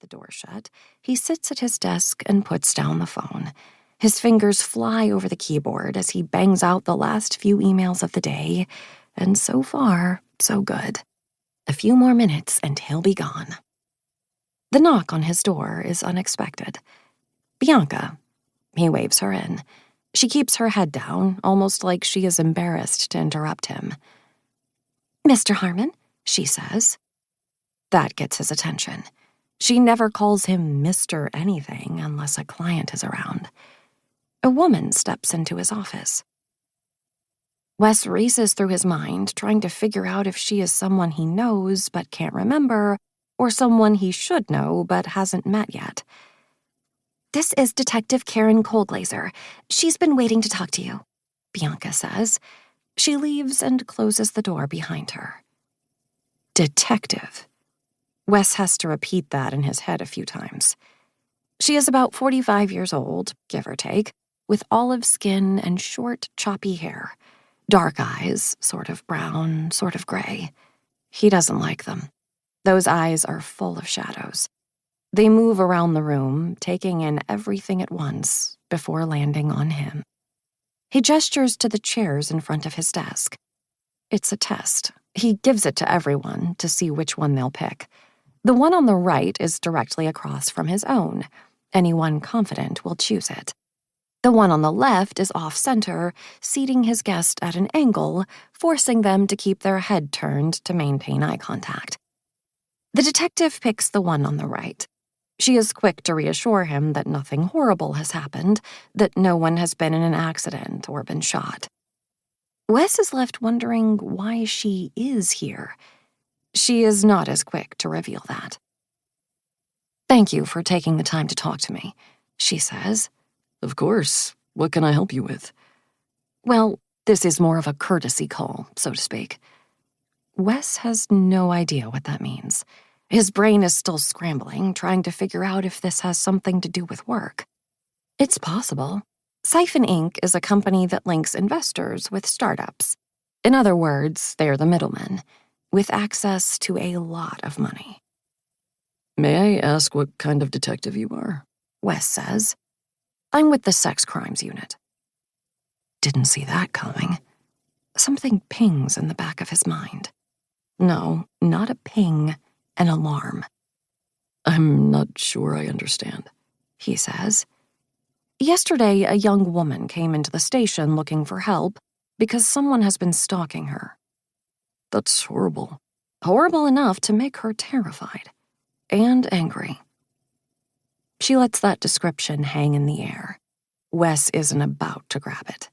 door shut, he sits at his desk and puts down the phone. His fingers fly over the keyboard as he bangs out the last few emails of the day, and so far, so good. A few more minutes and he'll be gone. The knock on his door is unexpected. Bianca. He waves her in. She keeps her head down, almost like she is embarrassed to interrupt him. "Mr. Harmon," she says. That gets his attention. She never calls him Mr. anything unless a client is around. A woman steps into his office. Wes races through his mind, trying to figure out if she is someone he knows but can't remember, or someone he should know but hasn't met yet. "This is Detective Karen Coldlaser. She's been waiting to talk to you," Bianca says. She leaves and closes the door behind her. Detective. Wes has to repeat that in his head a few times. She is about 45 years old, give or take, with olive skin and short, choppy hair. Dark eyes, sort of brown, sort of gray. He doesn't like them. Those eyes are full of shadows. They move around the room, taking in everything at once before landing on him. He gestures to the chairs in front of his desk. It's a test. He gives it to everyone to see which one they'll pick. The one on the right is directly across from his own. Anyone confident will choose it. The one on the left is off-center, seating his guest at an angle, forcing them to keep their head turned to maintain eye contact. The detective picks the one on the right. She is quick to reassure him that nothing horrible has happened, that no one has been in an accident or been shot. Wes is left wondering why she is here. She is not as quick to reveal that. "Thank you for taking the time to talk to me," she says. "Of course. What can I help you with?" "Well, this is more of a courtesy call, so to speak." Wes has no idea what that means. His brain is still scrambling, trying to figure out if this has something to do with work. It's possible. Siphon Inc. is a company that links investors with startups. In other words, they're the middlemen, with access to a lot of money. "May I ask what kind of detective you are?" Wes says. "I'm with the sex crimes unit." Didn't see that coming. Something pings in the back of his mind. No, not a ping, an alarm. "I'm not sure I understand," he says. "Yesterday, a young woman came into the station looking for help because someone has been stalking her." "That's horrible." Horrible enough to make her terrified and angry. She lets that description hang in the air. Wes isn't about to grab it.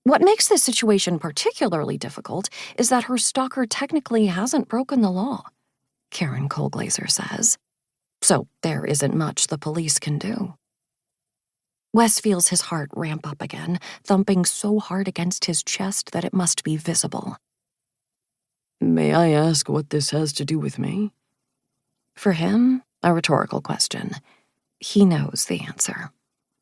What makes this situation particularly difficult is that her stalker technically hasn't broken the law, Karen Coldlaser says. So there isn't much the police can do. Wes feels his heart ramp up again, thumping so hard against his chest that it must be visible. "May I ask what this has to do with me?" For him, a rhetorical question. He knows the answer.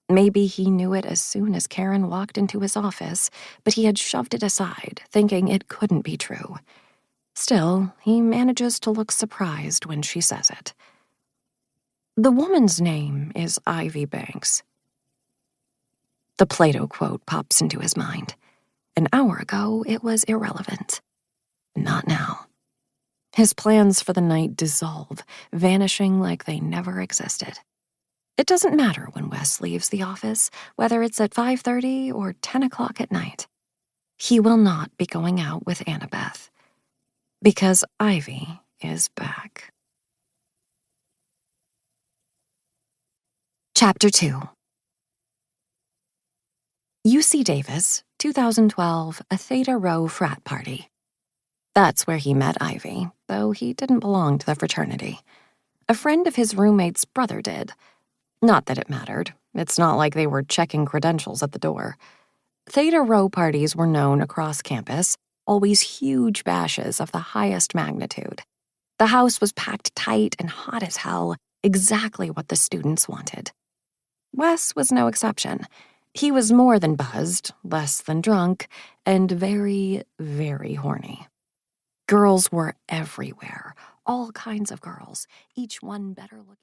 Maybe he knew it as soon as Karen walked into his office, but he had shoved it aside, thinking it couldn't be true. Still, he manages to look surprised when she says it. The woman's name is Ivy Banks. The Plato quote pops into his mind. An hour ago, it was irrelevant. Not now. His plans for the night dissolve, vanishing like they never existed. It doesn't matter when Wes leaves the office, whether it's at 5:30 or 10 o'clock at night. He will not be going out with Annabeth. Because Ivy is back. Chapter 2. UC Davis, 2012, a Theta Rho frat party. That's where he met Ivy, though he didn't belong to the fraternity. A friend of his roommate's brother did. Not that it mattered. It's not like they were checking credentials at the door. Theta Rho parties were known across campus, always huge bashes of the highest magnitude. The house was packed tight and hot as hell, exactly what the students wanted. Wes was no exception. He was more than buzzed, less than drunk, and very, very horny. Girls were everywhere, all kinds of girls, each one better looking.